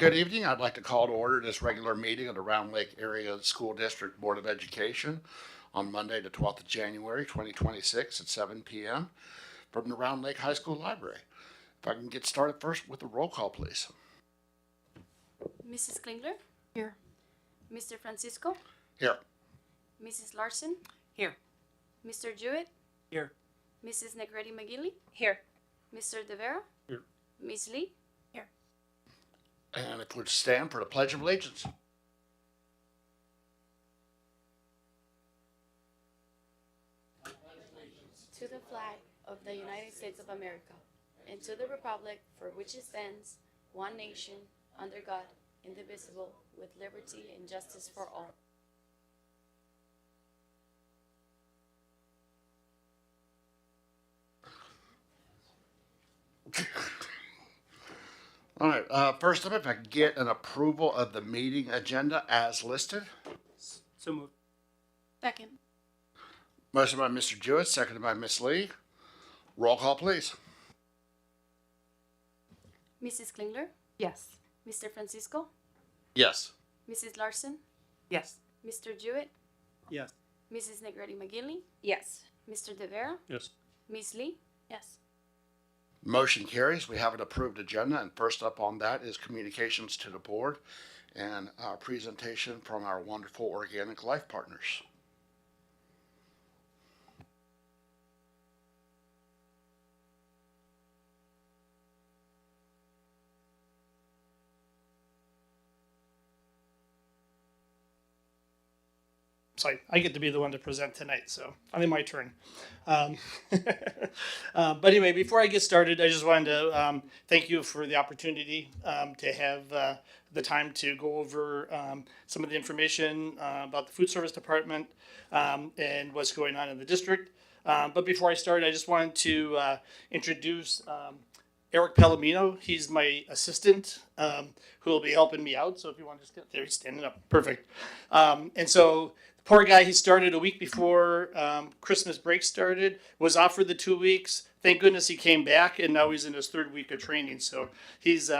Good evening. I'd like to call to order this regular meeting of the Round Lake Area School District Board of Education on Monday, the 12th of January, 2026 at 7 p.m. from the Round Lake High School Library. If I can get started first with a roll call, please. Mrs. Klingler? Here. Mr. Francisco? Here. Mrs. Larson? Here. Mr. Jewett? Here. Mrs. Negretti McGilly? Here. Mr. De Vera? Here. Ms. Lee? And if we'd stand for the Pledge of Allegiance. To the flag of the United States of America, and to the republic for which it stands, one nation, under God, indivisible, with liberty and justice for all. All right, first up, if I could get an approval of the meeting agenda as listed. So moved. Second. Motion by Mr. Jewett, seconded by Ms. Lee. Roll call, please. Mrs. Klingler? Yes. Mr. Francisco? Yes. Mrs. Larson? Yes. Mr. Jewett? Yes. Mrs. Negretti McGilly? Yes. Mr. De Vera? Yes. Ms. Lee? Yes. Motion carries. We have an approved agenda, and first up on that is communications to the board and our presentation from our wonderful Organic Life partners. So I get to be the one to present tonight, so I think my turn. But anyway, before I get started, I just wanted to thank you for the opportunity to have the time to go over some of the information about the food service department and what's going on in the district. But before I start, I just wanted to introduce Eric Palomino. He's my assistant who will be helping me out. So if you want to just get there, he's standing up. Perfect. And so poor guy, he started a week before Christmas break started, was offered the 2 weeks. Thank goodness he came back, and now he's in his third week of training. So he's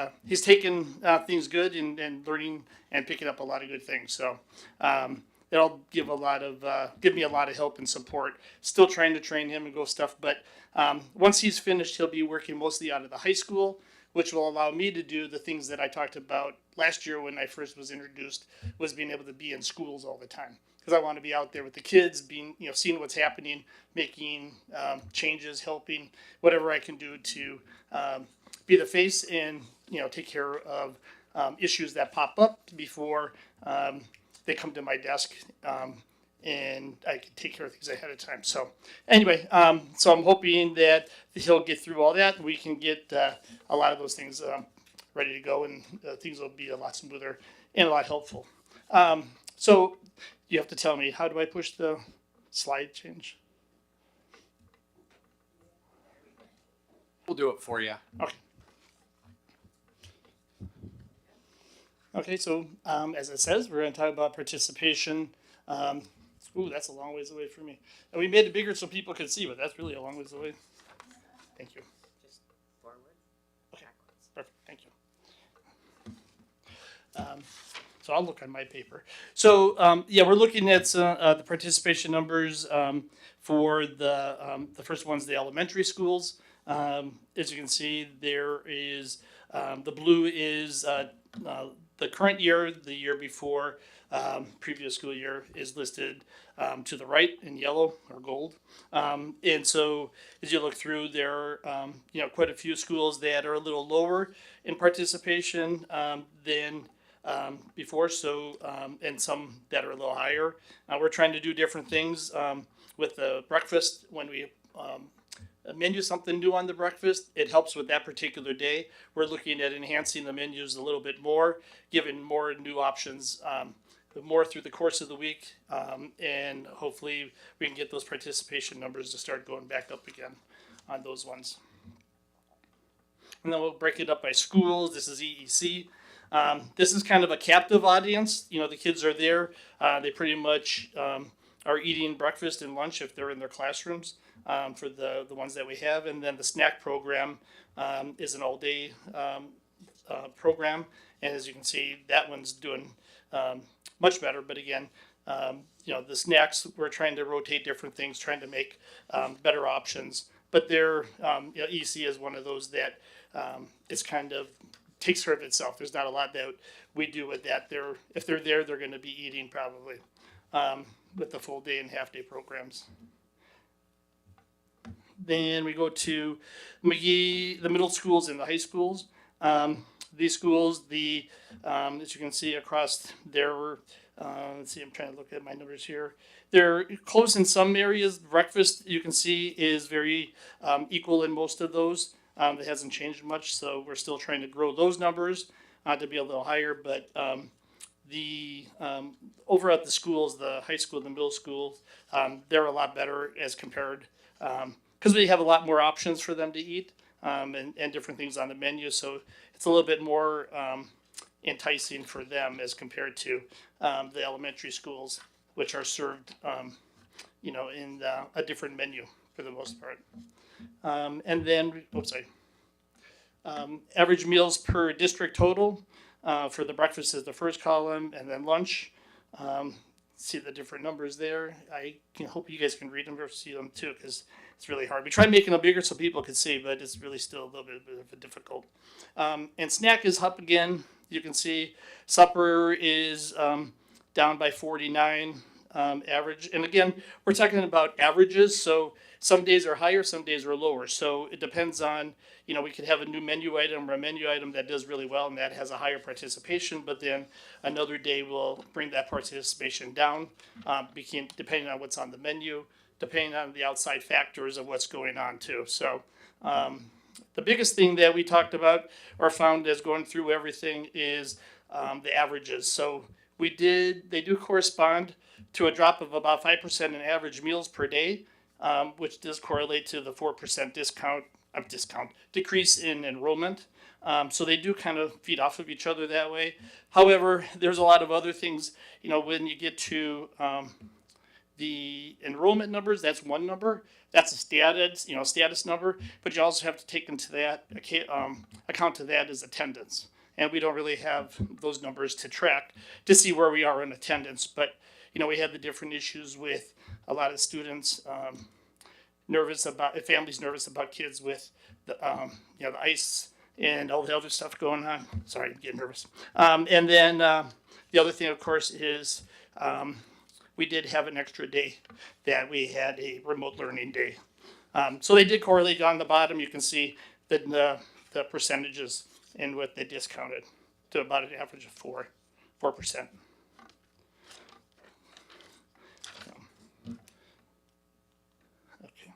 taking things good and learning and picking up a lot of good things. So that'll give me a lot of help and support. Still trying to train him and go stuff, but once he's finished, he'll be working mostly out of the high school, which will allow me to do the things that I talked about last year when I first was introduced, was being able to be in schools all the time. Because I want to be out there with the kids, seeing what's happening, making changes, helping, whatever I can do to be the face and, take care of issues that pop up before they come to my desk, and I can take care of things ahead of time. So anyway, so I'm hoping that he'll get through all that and we can get a lot of those things ready to go, and things will be a lot smoother and a lot helpful. So you have to tell me, how do I push the slide change? We'll do it for you. Okay. Okay, so as it says, we're going to talk about participation. Ooh, that's a long ways away from me. And we made it bigger so people could see, but that's really a long ways away. Thank you. Just forward. Okay, perfect. Thank you. So I'll look on my paper. So we're looking at the participation numbers for the first one's the elementary schools. As you can see, there is the blue is the current year, the year before, previous school year is listed to the right in yellow or gold. And so as you look through, there are quite a few schools that are a little lower in participation than before, so and some that are a little higher. We're trying to do different things with the breakfast. When we menu something new on the breakfast, it helps with that particular day. We're looking at enhancing the menus a little bit more, giving more new options more through the course of the week, and hopefully we can get those participation numbers to start going back up again on those ones. And then we'll break it up by schools. This is EEC. This is kind of a captive audience. The kids are there. They pretty much are eating breakfast and lunch if they're in their classrooms for the ones that we have. And then the snack program is an all-day program. And as you can see, that one's doing much better. But again, the snacks, we're trying to rotate different things, trying to make better options. But they're, EC is one of those that is kind of takes care of itself. There's not a lot that we do with that. If they're there, they're going to be eating probably with the full day and half day programs. Then we go to McGee, the middle schools and the high schools. These schools, as you can see across there, let's see, I'm trying to look at my numbers here. They're close in some areas. Breakfast, you can see, is very equal in most of those. It hasn't changed much, so we're still trying to grow those numbers to be a little higher. But over at the schools, the high school, the middle schools, they're a lot better as compared because we have a lot more options for them to eat and different things on the menu. So it's a little bit more enticing for them as compared to the elementary schools, which are served, in a different menu for the most part. And then, average meals per district total for the breakfast is the first column, and then lunch. See the different numbers there. I hope you guys can read them or see them too, because it's really hard. We tried making them bigger so people could see, but it's really still a little bit of a difficult. And snack is up again. You can see supper is down by 49 average. And again, we're talking about averages. So some days are higher, some days are lower. So it depends on, we could have a new menu item or a menu item that does really well and that has a higher participation, but then another day will bring that participation down, depending on what's on the menu, depending on the outside factors of what's going on too. So the biggest thing that we talked about or found as going through everything is the averages. So they do correspond to a drop of about 5% in average meals per day, which does correlate to the 4% decrease in enrollment. So they do kind of feed off of each other that way. However, there's a lot of other things, when you get to the enrollment numbers, that's one number. That's a status number, but you also have to take into that account to that is attendance. And we don't really have those numbers to track to see where we are in attendance. But, we had the different issues with a lot of students families nervous about kids with the ice and all the other stuff going on. Sorry, I'm getting nervous. And then the other thing, of course, is we did have an extra day that we had a remote learning day. So they did correlate on the bottom. You can see the percentages and what they discounted to about an average of 4%. Okay.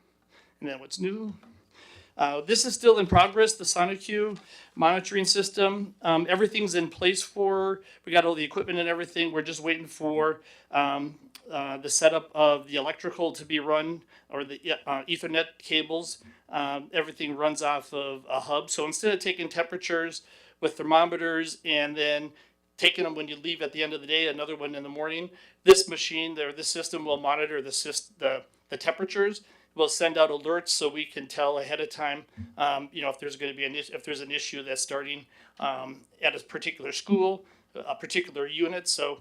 And then what's new? This is still in progress, the SonicQ monitoring system. Everything's in place we got all the equipment and everything. We're just waiting for the setup of the electrical to be run, or the Ethernet cables. Everything runs off of a hub. So instead of taking temperatures with thermometers and then taking them when you leave at the end of the day, another one in the morning, this system will monitor the temperatures. We'll send out alerts so we can tell ahead of time, if there's going to be if there's an issue that's starting at a particular school, a particular unit. So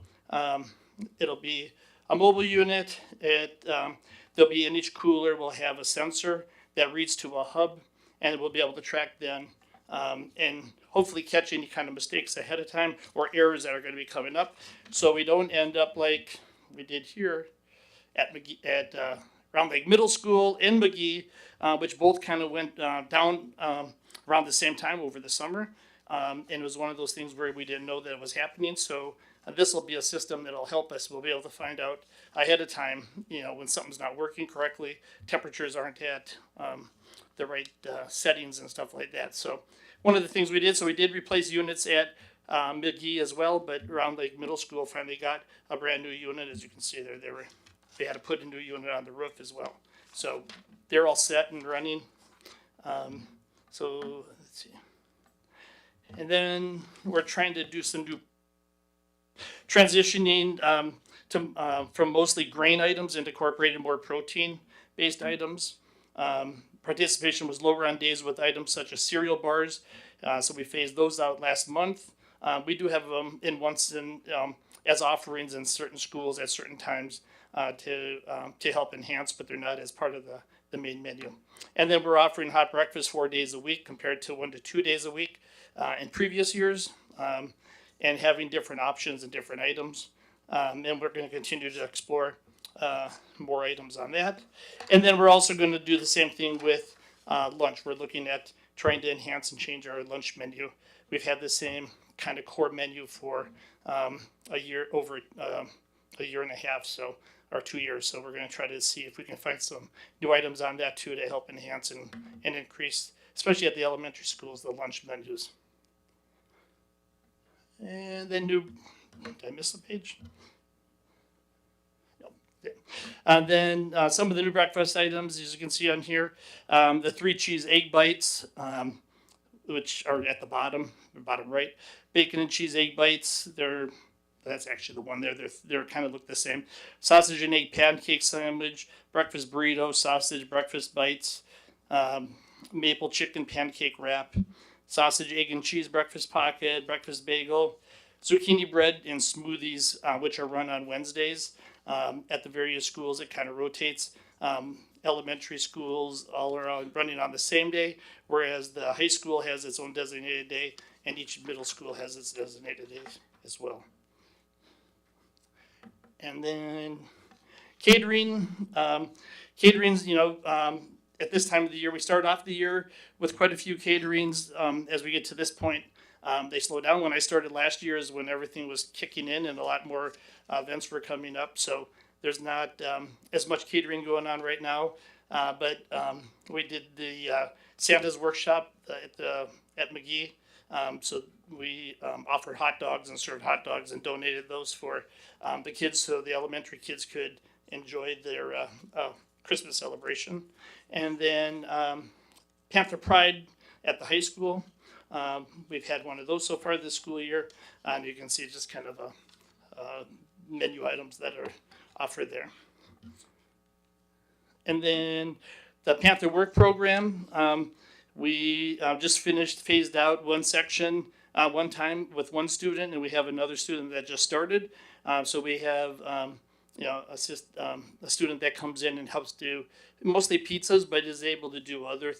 it'll be a mobile unit. There'll be in each cooler. We'll have a sensor that reads to a hub, and we'll be able to track them and hopefully catch any kind of mistakes ahead of time or errors that are going to be coming up, so we don't end up like we did here at Round Lake Middle School in McGee, which both kind of went down around the same time over the summer. And it was one of those things where we didn't know that it was happening. So this will be a system that'll help us. We'll be able to find out ahead of time, when something's not working correctly, temperatures aren't at the right settings and stuff like that. So one of the things we did replace units at McGee as well, but Round Lake Middle School finally got a brand new unit. As you can see there, they had to put a new unit on the roof as well. So they're all set and running. So let's see. And then we're trying to do some new transitioning from mostly grain items into incorporating more protein-based items. Participation was lower on days with items such as cereal bars, so we phased those out last month. We do have them in once in as offerings in certain schools at certain times to help enhance, but they're not as part of the main menu. And then we're offering hot breakfast 4 days a week compared to 1 to 2 days a week in previous years, and having different options and different items. And we're going to continue to explore more items on that. And then we're also going to do the same thing with lunch. We're looking at trying to enhance and change our lunch menu. We've had the same kind of core menu for a year and a half, so or 2 years. So we're going to try to see if we can find some new items on that too to help enhance and increase, especially at the elementary schools, the lunch menus. And then did I miss a page? No. Okay. And then some of the new breakfast items, as you can see on here, the 3 cheese egg bites, which are at the bottom right. Bacon and cheese egg bites, that's actually the one there. They're kind of look the same. Sausage and egg pancake sandwich, breakfast burrito, sausage breakfast bites, maple chicken pancake wrap, sausage, egg, and cheese breakfast pocket, breakfast bagel, zucchini bread, and smoothies, which are run on Wednesdays at the various schools. It kind of rotates. Elementary schools all are running on the same day, whereas the high school has its own designated day, and each middle school has its designated day as well. And then catering, caterings, at this time of the year, we start off the year with quite a few caterings. As we get to this point, they slow down. When I started last year is when everything was kicking in and a lot more events were coming up. So there's not as much catering going on right now. But we did the Santa's workshop at McGee. So we offered hot dogs and served hot dogs and donated those for the kids so the elementary kids could enjoy their Christmas celebration. And then Panther Pride at the high school. We've had one of those so far this school year. And you can see just kind of menu items that are offered there. And then the Panther Work Program. We just phased out one section one time with one student, and we have another student that just started. So we have a student that comes in and helps do mostly pizzas, but is able to do other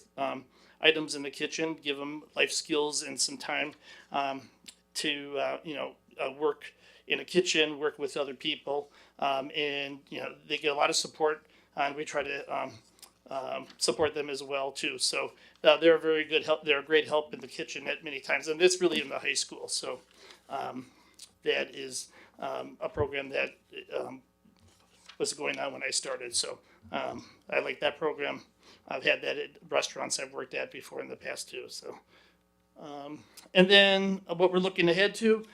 items in the kitchen, give them life skills and some time to work in a kitchen, work with other people, and they get a lot of support, and we try to support them as well too. So they're a very good help. They're a great help in the kitchen at many times, and it's really in the high school. So that is a program that was going on when I started. So I like that program. I've had that at restaurants I've worked at before in the past too. So and then what we're looking ahead to,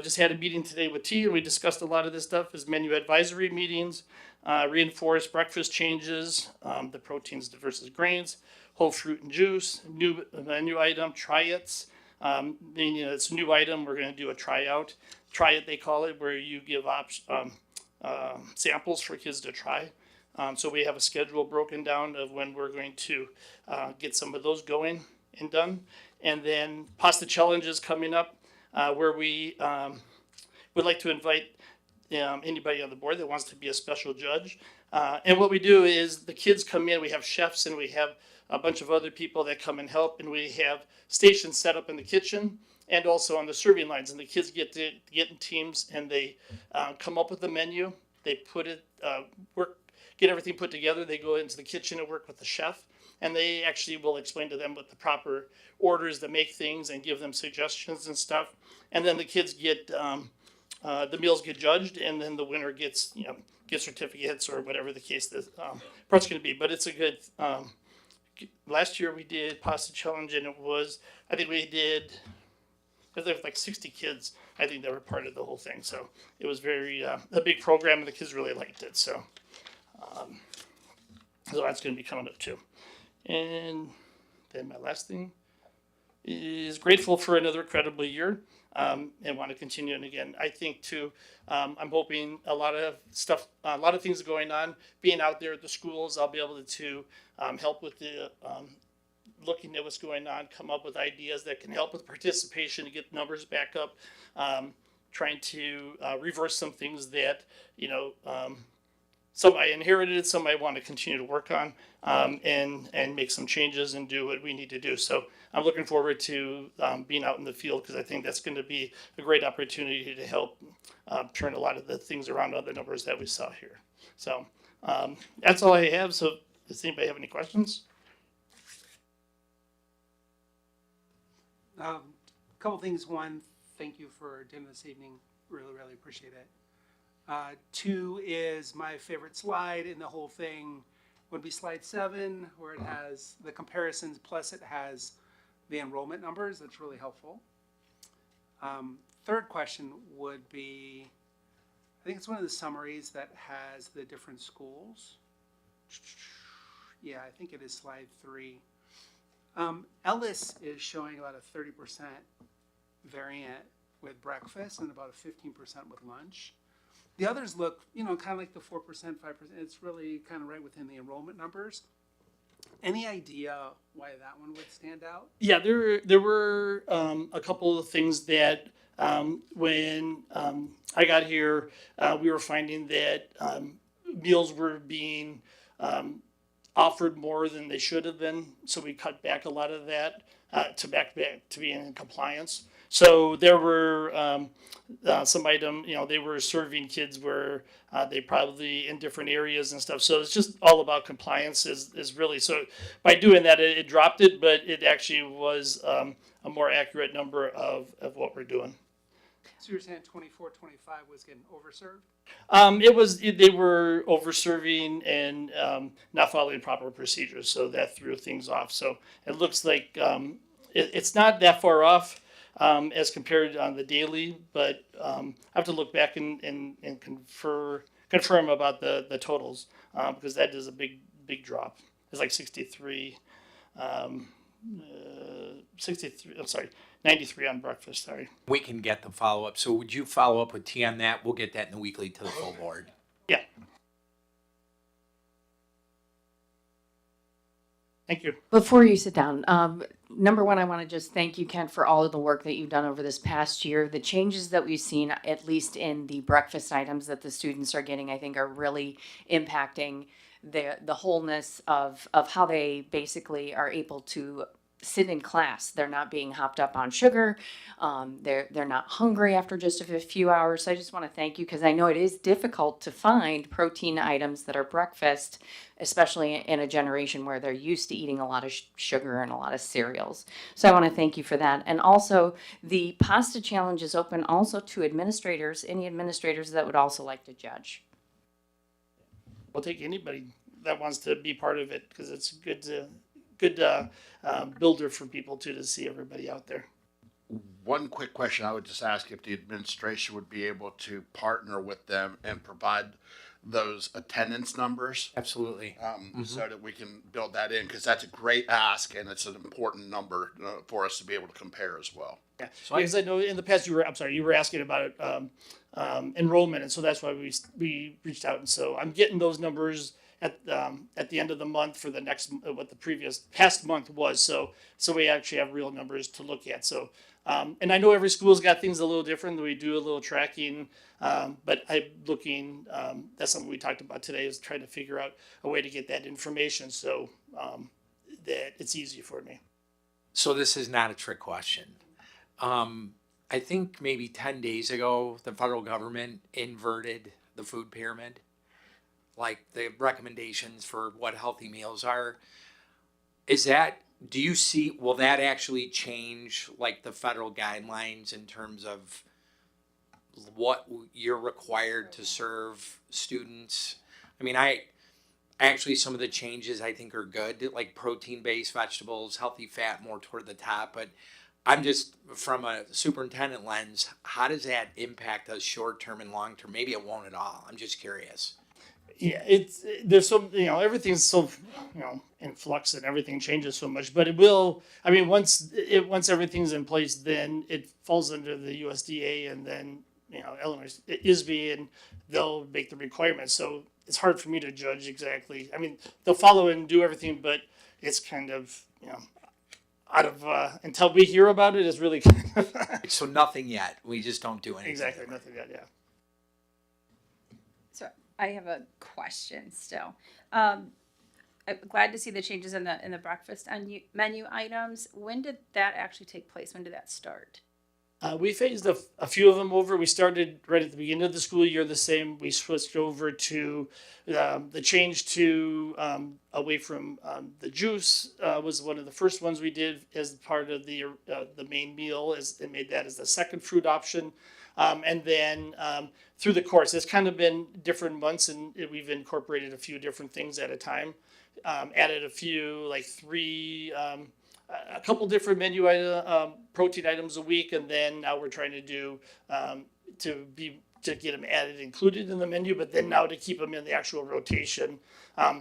just had a meeting today with T, and we discussed a lot of this stuff is menu advisory meetings, reinforced breakfast changes, the proteins versus grains, whole fruit and juice, new menu item, try-its. It's a new item, we're going to do a tryout. Try it, they call it, where you give samples for kids to try. So we have a schedule broken down of when we're going to get some of those going and done. And then pasta challenges coming up, where we would like to invite anybody on the board that wants to be a special judge. And what we do is the kids come in, we have chefs and we have a bunch of other people that come and help, and we have stations set up in the kitchen and also on the serving lines, and the kids get in teams and they come up with the menu. They put it, get everything put together. They go into the kitchen and work with the chef, and they actually will explain to them what the proper orders to make things and give them suggestions and stuff. And then the kids get the meals get judged, and then the winner gets gift certificates or whatever the case the part's going to be. But it's a good. Last year we did pasta challenge, and I think there was like 60 kids. I think that were part of the whole thing. So it was very a big program, and the kids really liked it. So that's going to be coming up too. And then my last thing is grateful for another incredible year, and want to continue. And again, I think too, I'm hoping a lot of things going on, being out there at the schools, I'll be able to help with the looking at what's going on, come up with ideas that can help with participation to get numbers back up. Trying to reverse some things that, some I inherited, some I want to continue to work on, and make some changes and do what we need to do. So I'm looking forward to being out in the field, because I think that's going to be a great opportunity to help turn a lot of the things around on the numbers that we saw here. So that's all I have. So does anybody have any questions? Couple things. One, thank you for dinner this evening. Really, really appreciate it. Two is my favorite slide in the whole thing would be slide 7, where it has the comparisons, plus it has the enrollment numbers. That's really helpful. Third question would be, I think it's one of the summaries that has the different schools. Yeah, I think it is slide 3. Ellis is showing about a 30% variant with breakfast and about a 15% with lunch. The others look, kind of like the 4%, 5%. It's really kind of right within the enrollment numbers. Any idea why that one would stand out? Yeah, there were a couple of things that when I got here, we were finding that meals were being offered more than they should have been, so we cut back a lot of that to be in compliance. So there were some item, they were serving kids where they probably in different areas and stuff. So it's just all about compliance is really, so by doing that, it dropped it, but it actually was a more accurate number of what we're doing. So you're saying 24, 25 was getting overserved? They were over-serving and not following proper procedures, so that threw things off. So it looks like it's not that far off as compared on the daily, but I have to look back and confirm about the totals, because that is a big drop. It's like 63, I'm sorry, 93 on breakfast, sorry. We can get the follow-up. So would you follow up with T on that? We'll get that in the weekly to the full board. Yeah. Thank you. Before you sit down, number one, I want to just thank you, Kent, for all of the work that you've done over this past year. The changes that we've seen, at least in the breakfast items that the students are getting, I think are really impacting the wholeness of how they basically are able to sit in class. They're not being hopped up on sugar. They're not hungry after just a few hours. So I just want to thank you, because I know it is difficult to find protein items that are breakfast, especially in a generation where they're used to eating a lot of sugar and a lot of cereals. So I want to thank you for that. And also the pasta challenge is open also to administrators, any administrators that would also like to judge. We'll take anybody that wants to be part of it, because it's good builder for people to see everybody out there. One quick question I would just ask, if the administration would be able to partner with them and provide those attendance numbers, Absolutely. so that we can build that in, because that's a great ask and it's an important number for us to be able to compare as well. Yeah, so because I know in the past you were asking about enrollment, and so that's why we reached out, and so I'm getting those numbers at the end of the month for the next what the past month was. So we actually have real numbers to look at. So and I know every school's got things a little different. We do a little tracking, but I'm looking. That's something we talked about today, is trying to figure out a way to get that information so that it's easy for me. So this is not a trick question. I think maybe 10 days ago, the federal government inverted the food pyramid, like the recommendations for what healthy meals are. Do you see, will that actually change like the federal guidelines in terms of what you're required to serve students? I mean, actually some of the changes I think are good, like protein-based vegetables, healthy fat more toward the top, but I'm just, from a superintendent lens, how does that impact us short-term and long-term? Maybe it won't at all. I'm just curious. Yeah, there's so, everything's so, in flux and everything changes so much, but it will, I mean, once everything's in place, then it falls under the USDA and then, Illinois ISB, and they'll make the requirements. So it's hard for me to judge exactly. I mean, they'll follow and do everything, but it's kind of, out of, until we hear about it, it's really kind of, So nothing yet. We just don't do anything. exactly, nothing yet, yeah. So I have a question still. I'm glad to see the changes in the breakfast menu items. When did that actually take place? When did that start? We phased a few of them over. We started right at the beginning of the school year the same. We switched over to the change to away from the juice was one of the first ones we did as part of the main meal, and made that as the second fruit option. And then through the course, it's kind of been different months, and we've incorporated a few different things at a time. Added a few, like three. A couple different menu item, protein items a week, and then now we're trying to do to get them added, included in the menu, but then now to keep them in the actual rotation,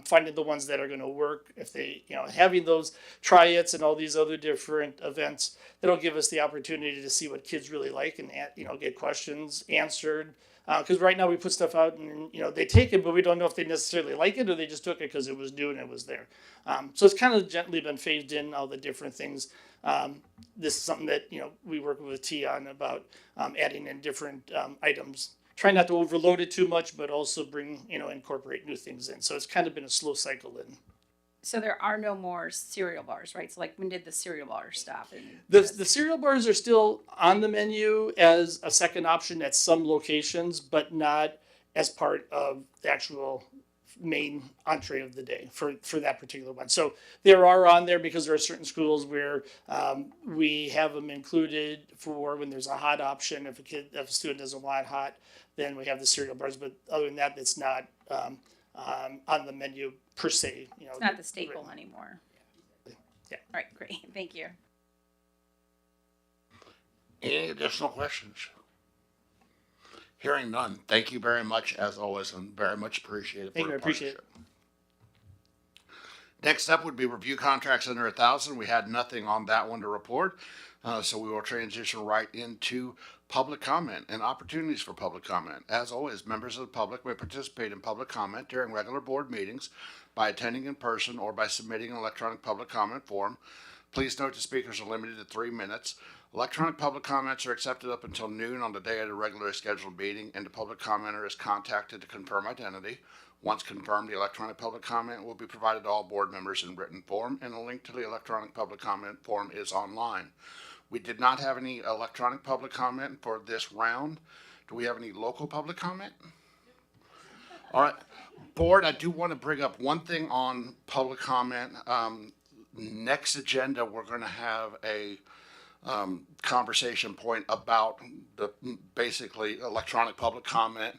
finding the ones that are going to work. If they, having those try-its and all these other different events, that'll give us the opportunity to see what kids really like and get questions answered. Because right now we put stuff out and they take it, but we don't know if they necessarily like it or they just took it because it was new and it was there. So it's kind of gently been phased in, all the different things. This is something that we work with T on about adding in different items. Try not to overload it too much, but also bring incorporate new things in. So it's kind of been a slow cycle in. So there are no more cereal bars, right? So like when did the cereal bars stop? The cereal bars are still on the menu as a second option at some locations, but not as part of the actual main entree of the day for that particular one. So there are on there because there are certain schools where we have them included for when there's a hot option. If a student doesn't want hot, then we have the cereal bars. But other than that, it's not on the menu per se. It's not the staple anymore. Yeah. All right, great. Thank you. Any additional questions? Hearing none. Thank you very much, as always, and very much appreciated. Thank you, I appreciate it. Next up would be review contracts under 1,000. We had nothing on that one to report, so we will transition right into public comment and opportunities for public comment. As always, members of the public may participate in public comment during regular board meetings by attending in person or by submitting an electronic public comment form. Please note the speakers are limited to 3 minutes. Electronic public comments are accepted up until noon on the day of the regularly scheduled meeting, and the public commenter is contacted to confirm identity. Once confirmed, the electronic public comment will be provided to all board members in written form, and a link to the electronic public comment form is online. We did not have any electronic public comment for this round. Do we have any local public comment? All right. Board, I do want to bring up one thing on public comment. Next agenda, we're going to have a conversation point about the basically electronic public comment,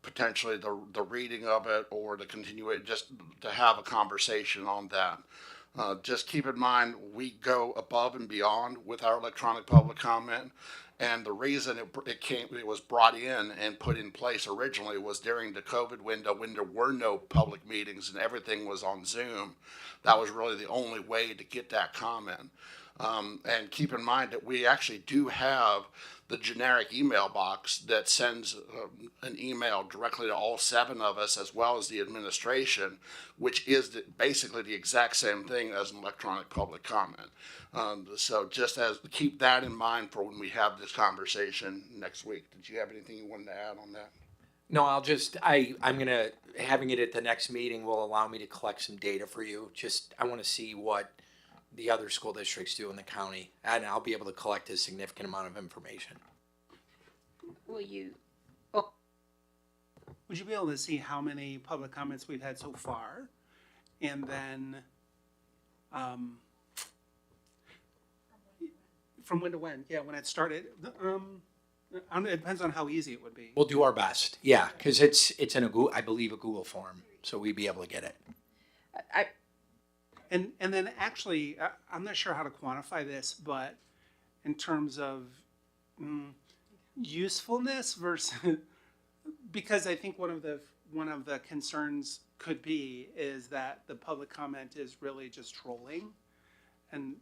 potentially the reading of it or the continuation, just to have a conversation on that. Just keep in mind, we go above and beyond with our electronic public comment. And the reason it was brought in and put in place originally was during the COVID window when there were no public meetings and everything was on Zoom. That was really the only way to get that comment. And keep in mind that we actually do have the generic email box that sends an email directly to all 7 of us as well as the administration, which is basically the exact same thing as an electronic public comment. So just keep that in mind for when we have this conversation next week. Did you have anything you wanted to add on that? No, having it at the next meeting will allow me to collect some data for you. I want to see what the other school districts do in the county, and I'll be able to collect a significant amount of information. Will you? Would you be able to see how many public comments we've had so far? And then, from when to when? Yeah, when it started. It depends on how easy it would be. We'll do our best. Yeah, because it's in I believe a Google form, so we'd be able to get it. And then actually, I'm not sure how to quantify this, but in terms of usefulness versus, because I think one of the concerns could be is that the public comment is really just trolling, and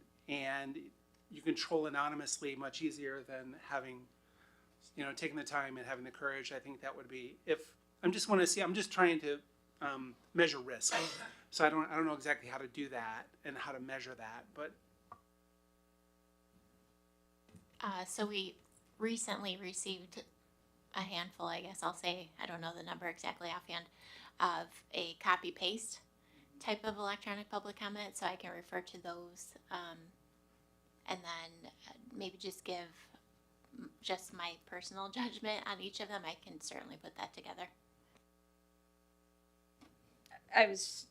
you can troll anonymously much easier than having, taking the time and having the courage. I think that would be, I'm just trying to measure risk. So I don't know exactly how to do that and how to measure that, but So we recently received a handful, I guess I'll say, I don't know the number exactly offhand, of a copy paste type of electronic public comment. So I can refer to those and then maybe just give just my personal judgment on each of them. I can certainly put that together. I was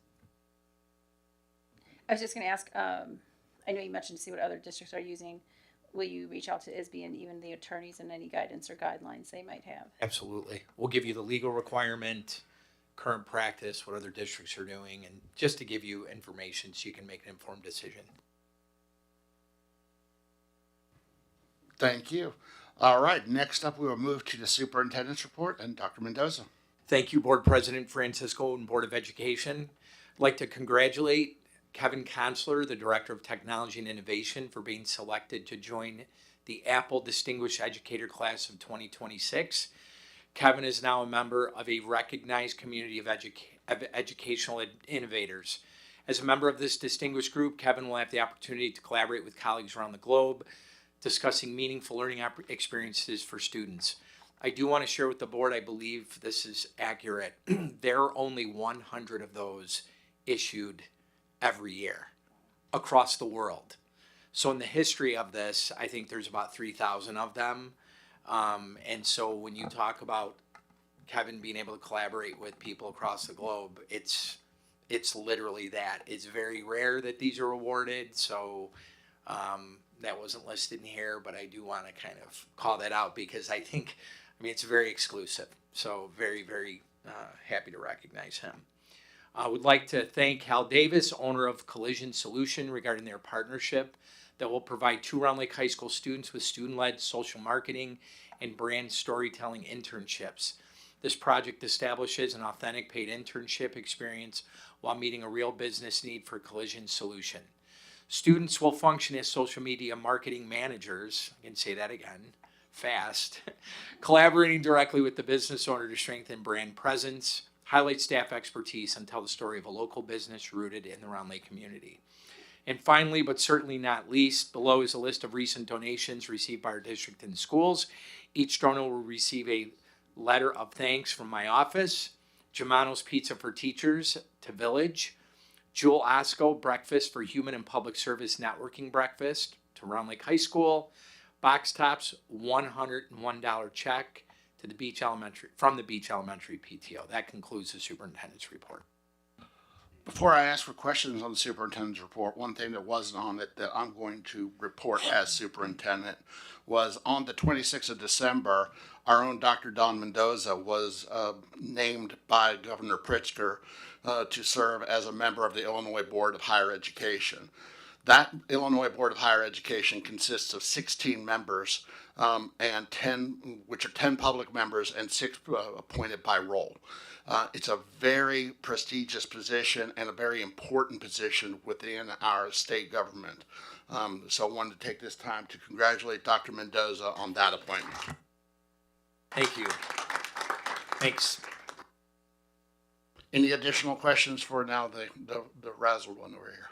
just going to ask. I know you mentioned to see what other districts are using. Will you reach out to ISB and even the attorneys and any guidance or guidelines they might have? Absolutely. We'll give you the legal requirement, current practice, what other districts are doing, and just to give you information so you can make an informed decision. Thank you. All right, next up, we will move to the superintendent's report and Dr. Mendoza. Thank you, Board President Francisco and Board of Education. I'd like to congratulate Kevin Consular, the Director of Technology and Innovation, for being selected to join the Apple Distinguished Educator Class of 2026. Kevin is now a member of a recognized community of educational innovators. As a member of this distinguished group, Kevin will have the opportunity to collaborate with colleagues around the globe, discussing meaningful learning experiences for students. I do want to share with the board, I believe this is accurate. There are only 100 of those issued every year across the world. So in the history of this, I think there's about 3,000 of them. And so when you talk about Kevin being able to collaborate with people across the globe, it's literally that. It's very rare that these are awarded. So that wasn't listed in here, but I do want to kind of call that out because I mean, it's very exclusive. So very, very happy to recognize him. I would like to thank Hal Davis, owner of Collision Solution, regarding their partnership that will provide 2 Round Lake High School students with student-led social marketing and brand storytelling internships. This project establishes an authentic paid internship experience while meeting a real business need for Collision Solution. Students will function as social media marketing managers, I can say that again, fast, collaborating directly with the business owner to strengthen brand presence, highlight staff expertise, and tell the story of a local business rooted in the Round Lake community. And finally, but certainly not least, below is a list of recent donations received by our district and schools. Each donor will receive a letter of thanks from my office, Germano's Pizza for Teachers to Village, Jewel Osco Breakfast for Human and Public Service Networking Breakfast to Round Lake High School, Box Tops $101 check to the Beach Elementary, from the Beach Elementary PTO. That concludes the superintendent's report. Before I ask for questions on the superintendent's report, one thing that wasn't on it that I'm going to report as superintendent was on the 26th of December, our own Dr. Don Mendoza was named by Governor Pritzker to serve as a member of the Illinois Board of Higher Education. That Illinois Board of Higher Education consists of 16 members and 10, which are 10 public members and 6 appointed by roll. It's a very prestigious position and a very important position within our state government. So I wanted to take this time to congratulate Dr. Mendoza on that appointment. Thank you. Thanks. Any additional questions for now the razzled one over here?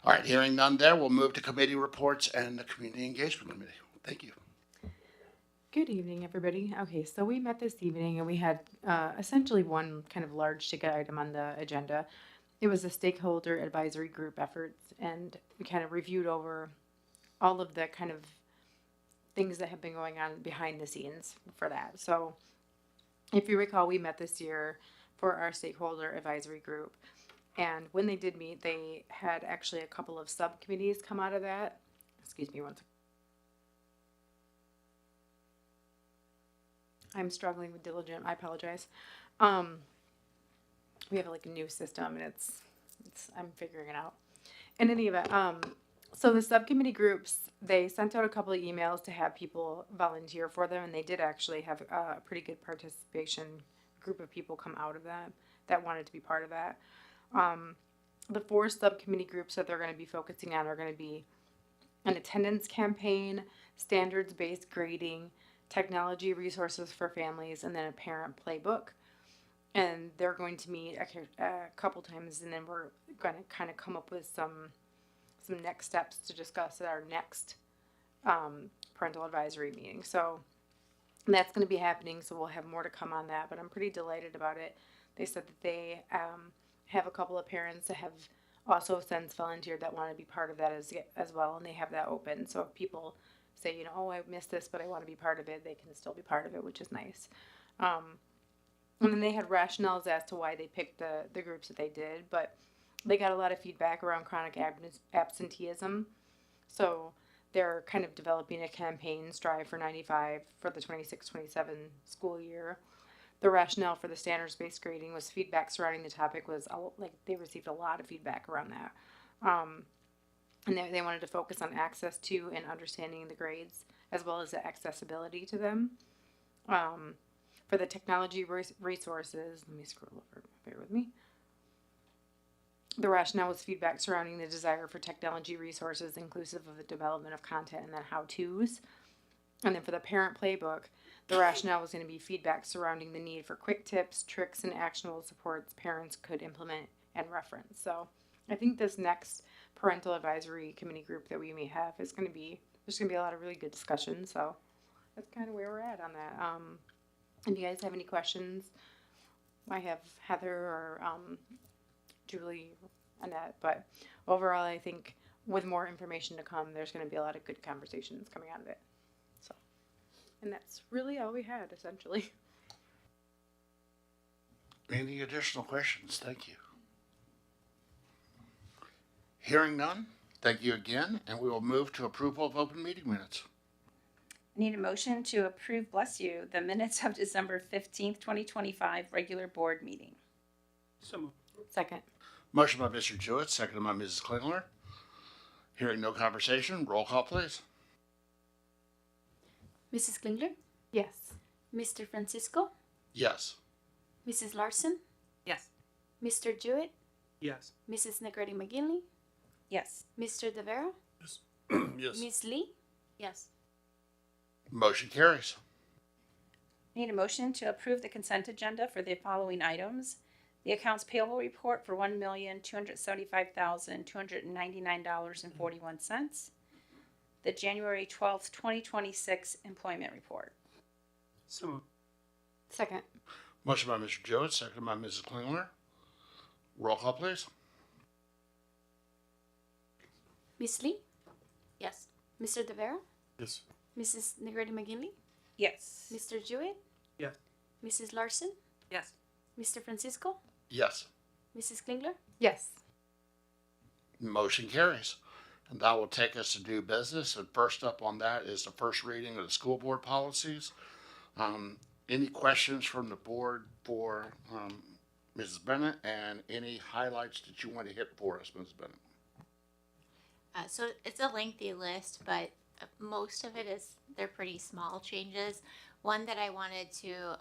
All right, hearing none there, we'll move to committee reports and the Community Engagement Committee. Thank you. Good evening, everybody. Okay, so we met this evening and we had essentially one kind of large ticket item on the agenda. It was a stakeholder advisory group efforts, and we kind of reviewed over all of the kind of things that have been going on behind the scenes for that. So if you recall, we met this year for our stakeholder advisory group. And when they did meet, they had actually a couple of subcommittees come out of that. Excuse me one second. I'm struggling with Diligent. I apologize. We have like a new system, and it's I'm figuring it out. In any event, so the subcommittee groups, they sent out a couple of emails to have people volunteer for them, and they did actually have a pretty good participation group of people come out of that wanted to be part of that. The 4 subcommittee groups that they're going to be focusing on are going to be an attendance campaign, standards-based grading, technology resources for families, and then a parent playbook. and they're going to meet a couple times, and then we're going to kind of come up with some next steps to discuss at our next parental advisory meeting. So that's going to be happening. So we'll have more to come on that. But I'm pretty delighted about it. They said that they have a couple of parents that have also since volunteered that want to be part of that as well, and they have that open. So if people say, oh, I missed this, but I want to be part of it, they can still be part of it, which is nice. And then they had rationales as to why they picked the groups that they did, but they got a lot of feedback around chronic absenteeism. So they're kind of developing a campaign, Strive for 95, for the 26-27 school year. The rationale for the standards-based grading was feedback surrounding the topic was like they received a lot of feedback around that. And they wanted to focus on access to and understanding the grades as well as the accessibility to them. For the technology resources, let me scroll over, bear with me. The rationale was feedback surrounding the desire for technology resources inclusive of the development of content and then how-tos. And then for the parent playbook, the rationale was going to be feedback surrounding the need for quick tips, tricks, and actionable supports parents could implement and reference. So I think this next parental advisory committee group that we may have is going to be, there's going to be a lot of really good discussion. So that's kind of where we're at on that. If you guys have any questions, I have Heather or Julie, Annette, but overall I think with more information to come, there's going to be a lot of good conversations coming out of it. So, and that's really all we had essentially. Any additional questions? Thank you. Hearing none, thank you again, and we will move to approval of open meeting minutes. Need a motion to approve, bless you, the minutes of December 15th, 2025 regular board meeting. So moved. Second. Motion by Mr. Jewett, seconded by Mrs. Klingler. Hearing no conversation, roll call please. Mrs. Klingler, Yes. Mr. Francisco, Yes. Mrs. Larson, Yes. Mr. Jewett, Yes. Mrs. Negretti McGinley, Yes. Mr. De Vera, Yes. Miss Lee, yes. Motion carries. Need a motion to approve the consent agenda for the following items. The accounts payable report for $1,275,299.41. The January 12th, 2026 employment report. So moved. Second. Motion by Mr. Jewett, seconded by Mrs. Klingler. Roll call please. Miss Lee, Yes. Mr. De Vera, Yes. Mrs. Negretti McGinley, Yes. Mr. Jewett, Yes. Mrs. Larson, Yes. Mr. Francisco, Yes. Mrs. Klingler, Yes. Motion carries. And that will take us to new business. And first up on that is the first reading of the school board policies. Any questions from the board for Mrs. Bennett, and any highlights that you want to hit for us, Mrs. Bennett? So it's a lengthy list, but most of it they're pretty small changes. One that I wanted to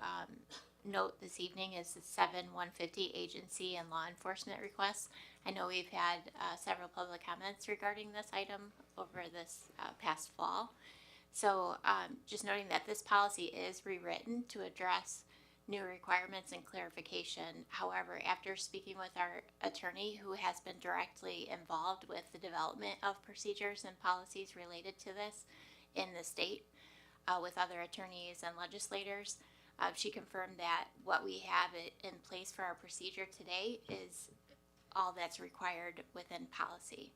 note this evening is the 7150 agency and law enforcement requests. I know we've had several public comments regarding this item over this past fall. So just noting that this policy is rewritten to address new requirements and clarification. However, after speaking with our attorney who has been directly involved with the development of procedures and policies related to this in the state with other attorneys and legislators, she confirmed that what we have in place for our procedure today is all that's required within policy.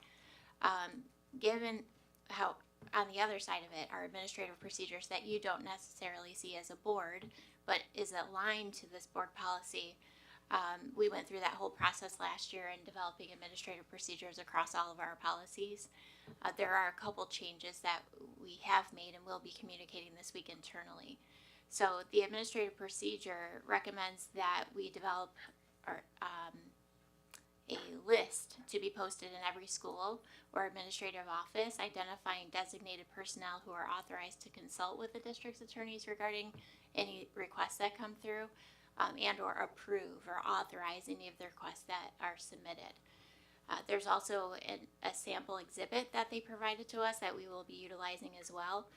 Given how on the other side of it are administrative procedures that you don't necessarily see as a board, but is aligned to this board policy. We went through that whole process last year in developing administrative procedures across all of our policies. There are a couple changes that we have made and will be communicating this week internally. So the administrative procedure recommends that we develop a list to be posted in every school or administrative office identifying designated personnel who are authorized to consult with the district's attorneys regarding any requests that come through and or approve or authorize any of the requests that are submitted. There's also a sample exhibit that they provided to us that we will be utilizing as well.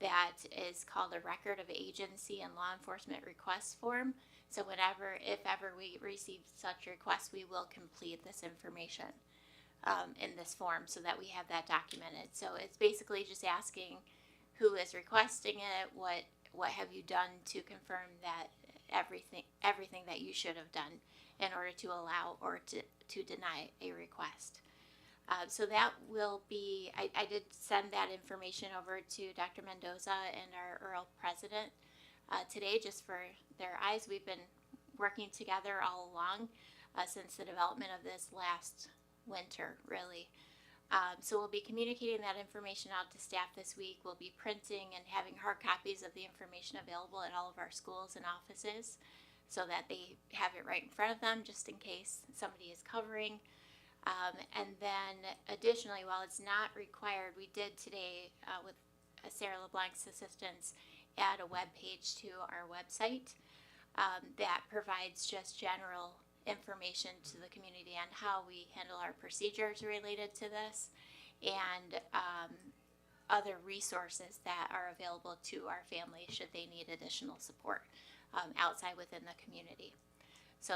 that is called a record of agency and law enforcement request form. So whenever, if ever we receive such requests, we will complete this information in this form so that we have that documented. So it's basically just asking who is requesting it, what have you done to confirm that everything that you should have done in order to allow or to deny a request. So that will be, I did send that information over to Dr. Mendoza and our EARL president today, just for their eyes. We've been working together all along since the development of this last winter, really. So we'll be communicating that information out to staff this week. We'll be printing and having hard copies of the information available at all of our schools and offices so that they have it right in front of them, just in case somebody is covering. And then additionally, while it's not required, we did today with Sarah LeBlanc's assistance add a web page to our website that provides just general information to the community on how we handle our procedures related to this and other resources that are available to our families should they need additional support outside within the community. So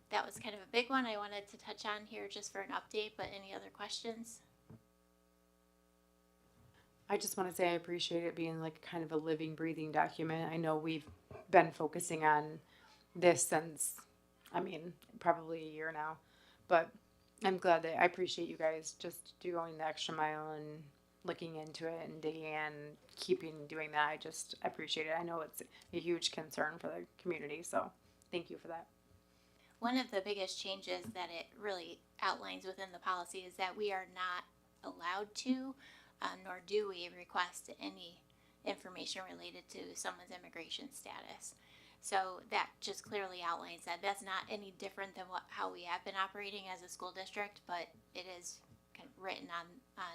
that was kind of a big one I wanted to touch on here just for an update, but any other questions? I just want to say I appreciate it being like kind of a living, breathing document. I know we've been focusing on this since, I mean, probably a year now, but I'm glad that I appreciate you guys just going the extra mile and looking into it and digging in, doing that. I appreciate it. I know it's a huge concern for the community, so thank you for that. One of the biggest changes that it really outlines within the policy is that we are not allowed to, nor do we request any information related to someone's immigration status. So that just clearly outlines that that's not any different than how we have been operating as a school district, but it is kind of written on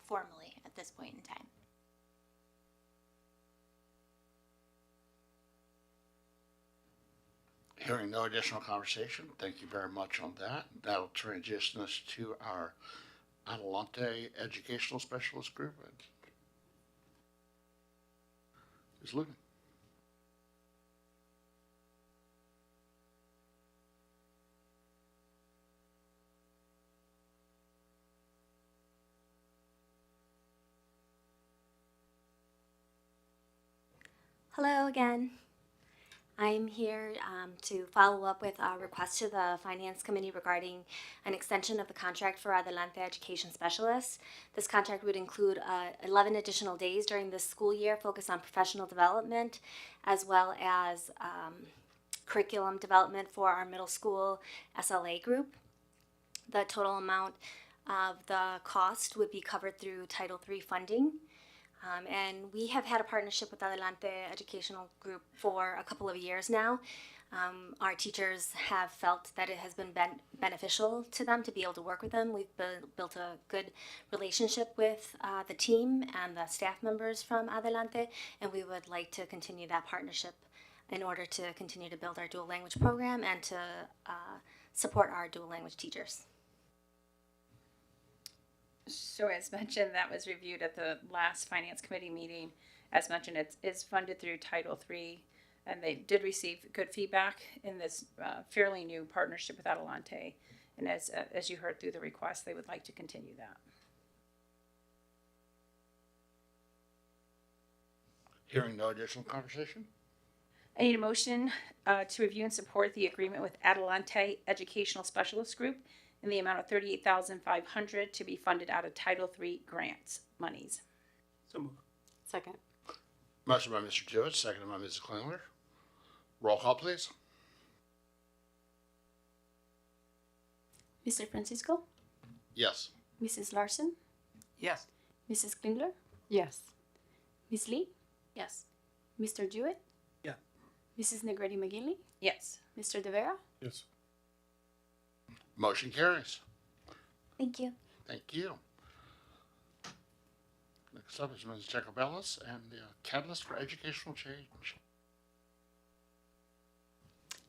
formally at this point in time. Hearing no additional conversation, thank you very much on that. That'll transition us to our Adelante Educational Specialist Group. Ms. Lugan. Hello again. I'm here to follow up with a request to the Finance Committee regarding an extension of the contract for Adelante Education Specialists. This contract would include 11 additional days during this school year focused on professional development as well as curriculum development for our middle school SLA group. The total amount of the cost would be covered through Title III funding. And we have had a partnership with Adelante Educational Group for a couple of years now. Our teachers have felt that it has been beneficial to them to be able to work with them. We've built a good relationship with the team and the staff members from Adelante, and we would like to continue that partnership in order to continue to build our dual language program and to support our dual language teachers. So as mentioned, that was reviewed at the last Finance Committee meeting. As mentioned, it's funded through Title III, and they did receive good feedback in this fairly new partnership with Adelante. And as you heard through the request, they would like to continue that. Hearing no additional conversation? I need a motion to review and support the agreement with Adelante Educational Specialist Group in the amount of $38,500 to be funded out of Title III grants monies. So move. Second. Motion by Mr. Jewett, seconded by Mrs. Klingler. Roll call, please. Mr. Francisco, Yes. Mrs. Larson, Yes. Mrs. Klingler, Yes. Ms. Lee, Yes. Mr. Jewett, Yeah. Mrs. Negretti McGinley, Yes. Mr. De Vera. Yes. Motion carries. Thank you. Thank you. Next up is Ms. Jacobellis and the Catalyst for Educational Change.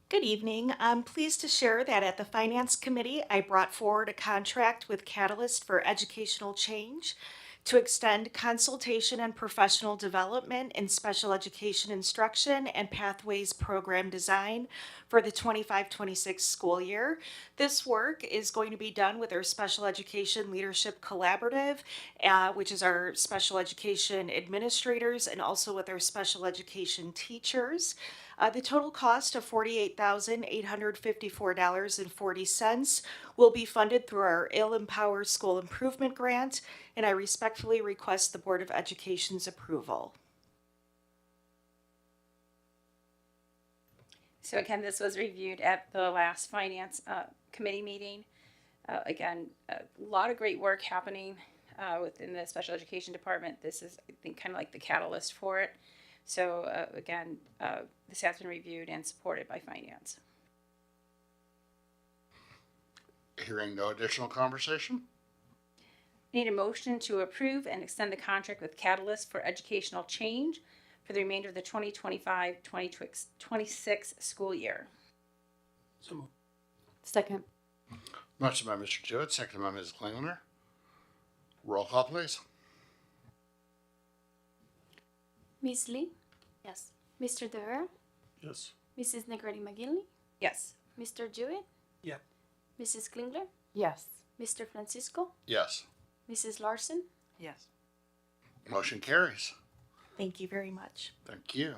Good evening. I'm pleased to share that at the Finance Committee, I brought forward a contract with Catalyst for Educational Change to extend consultation and professional development in special education instruction and pathways program design for the 25-26 school year. This work is going to be done with our Special Education Leadership Collaborative, which is our special education administrators, and also with our special education teachers. The total cost of $48,854.40 will be funded through our IL Empower School Improvement Grant, and I respectfully request the Board of Education's approval. So again, this was reviewed at the last Finance Committee meeting. Again, a lot of great work happening within the Special Education Department. This is, I think, kind of like the catalyst for it. So again, this has been reviewed and supported by Finance. Hearing no additional conversation? Need a motion to approve and extend the contract with Catalyst for educational change for the remainder of the 2025-2026 school year. So moved. Second. Motion by Mr. Jewett, seconded by Ms. Klingler. Roll call, please. Ms. Lee, Yes. Mr. Durr, Yes. Mrs. Negretti McGinley, Yes. Mr. Jewett, Yeah. Mrs. Klingler, Yes. Mr. Francisco, Yes. Mrs. Larson. Yes. Motion carries. Thank you very much. Thank you.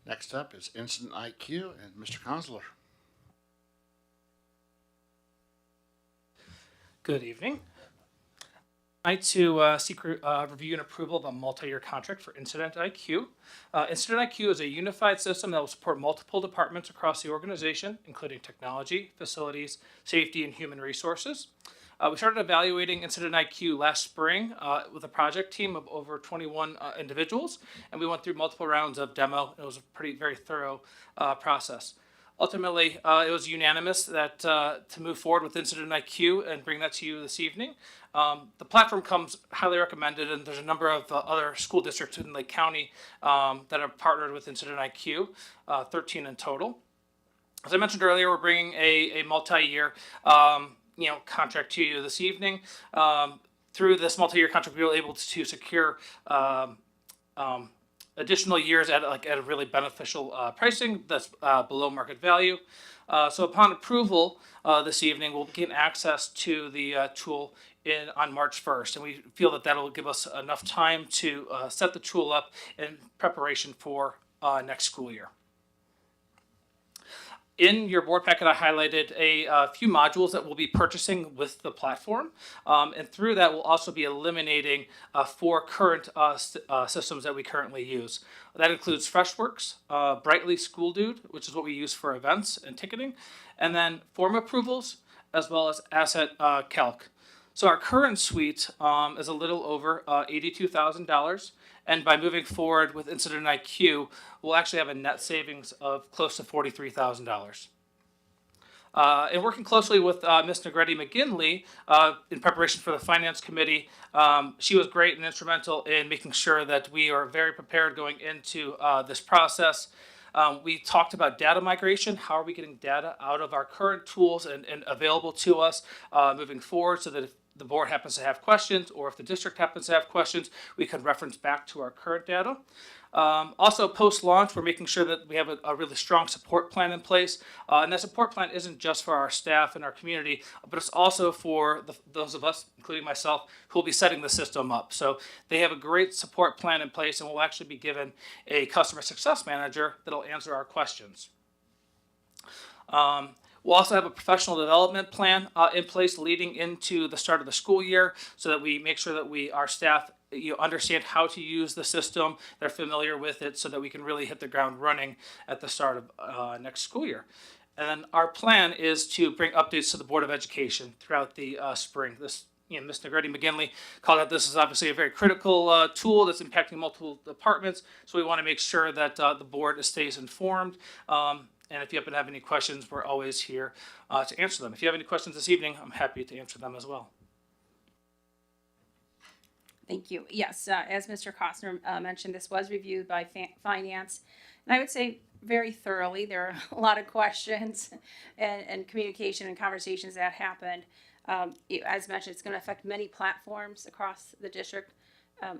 Next up is Incident IQ and Mr. Consular. Good evening. I'd to seek review and approval of a multi-year contract for Incident IQ. Incident IQ is a unified system that will support multiple departments across the organization, including technology, facilities, safety, and human resources. We started evaluating Incident IQ last spring with a project team of over 21 individuals, and we went through multiple rounds of demo. It was a very thorough process. Ultimately, it was unanimous that to move forward with Incident IQ and bring that to you this evening. The platform comes highly recommended, and there's a number of other school districts in Lake County that have partnered with Incident IQ, 13 in total. As I mentioned earlier, we're bringing a multi-year contract to you this evening. Through this multi-year contract, we were able to secure additional years at a really beneficial pricing that's below market value. So upon approval this evening, we'll gain access to the tool on March 1st, and we feel that that'll give us enough time to set the tool up in preparation for next school year. In your board packet, I highlighted a few modules that we'll be purchasing with the platform. And through that, we'll also be eliminating 4 current systems that we currently use. That includes Freshworks, Brightly School Dude, which is what we use for events and ticketing, and then form approvals, as well as Asset Calc. So our current suite is a little over $82,000. And by moving forward with Incident IQ, we'll actually have a net savings of close to $43,000. And working closely with Ms. Negretti McGinley in preparation for the Finance Committee, she was great and instrumental in making sure that we are very prepared going into this process. We talked about data migration. How are we getting data out of our current tools and available to us moving forward, so that if the board happens to have questions, or if the district happens to have questions, we can reference back to our current data. Also, post-launch, we're making sure that we have a really strong support plan in place. And that support plan isn't just for our staff and our community, but it's also for those of us, including myself, who will be setting the system up. So they have a great support plan in place, and we'll actually be given a customer success manager that'll answer our questions. We'll also have a professional development plan in place leading into the start of the school year, so that we make sure that our staff understand how to use the system, they're familiar with it, so that we can really hit the ground running at the start of next school year. And then our plan is to bring updates to the Board of Education throughout the spring. Ms. Negretti McGinley called out this is obviously a very critical tool that's impacting multiple departments, so we want to make sure that the board stays informed. And if you happen to have any questions, we're always here to answer them. If you have any questions this evening, I'm happy to answer them as well. Thank you. Yes, as Mr. Costner mentioned, this was reviewed by Finance, and I would say very thoroughly. There are a lot of questions and communication and conversations that happened. As mentioned, it's going to affect many platforms across the district.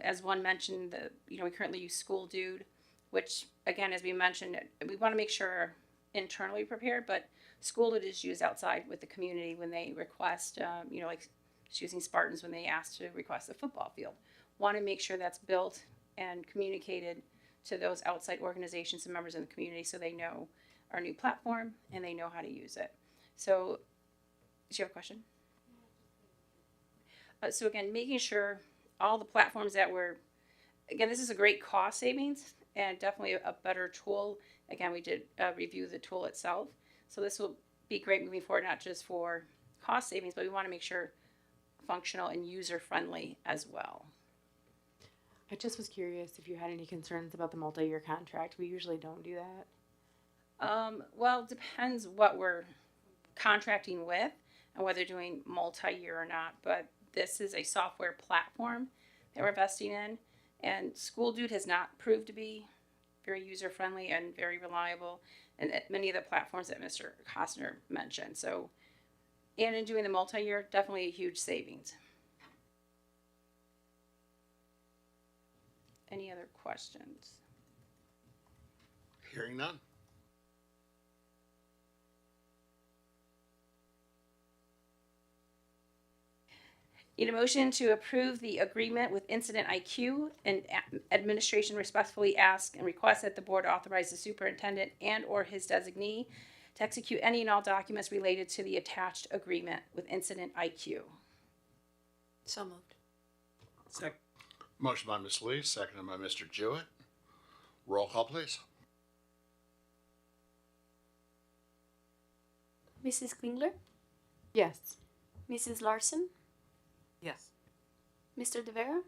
As one mentioned, we currently use School Dude, which again, as we mentioned, we want to make sure internally prepared, but School Dude is used outside with the community when they request, like just using Spartans when they ask to request a football field. Want to make sure that's built and communicated to those outside organizations and members in the community so they know our new platform and they know how to use it. So, do you have a question? So again, making sure all the platforms that this is a great cost savings and definitely a better tool. Again, we did review the tool itself. So this will be great moving forward, not just for cost savings, but we want to make sure functional and user-friendly as well. I just was curious if you had any concerns about the multi-year contract. We usually don't do that. Well, it depends what we're contracting with and whether doing multi-year or not, but this is a software platform that we're investing in, and School Dude has not proved to be very user-friendly and very reliable, and many of the platforms that Mr. Costner mentioned. So, and in doing the multi-year, definitely a huge savings. Any other questions? Hearing none. Need a motion to approve the agreement with Incident IQ, and administration respectfully ask and request that the board authorize the superintendent and or his designee to execute any and all documents related to the attached agreement with Incident IQ. So moved. Second. Motion by Ms. Lee, seconded by Mr. Jewett. Roll call, please. Mrs. Klingler, Yes. Mrs. Larson, Yes. Mr. De Vera,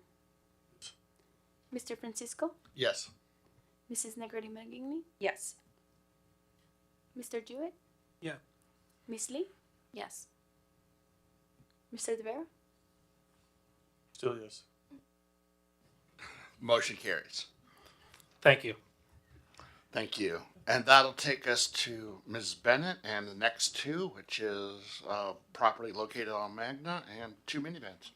Mr. Francisco, Yes. Mrs. Negretti McGinley, Yes. Mr. Jewett, Yeah. Miss Lee, Yes. Mr. De Vera. Still yes. Motion carries. Thank you. Thank you. And that'll take us to Ms. Bennett and the next two, which is property located on Magna and 2 minivans.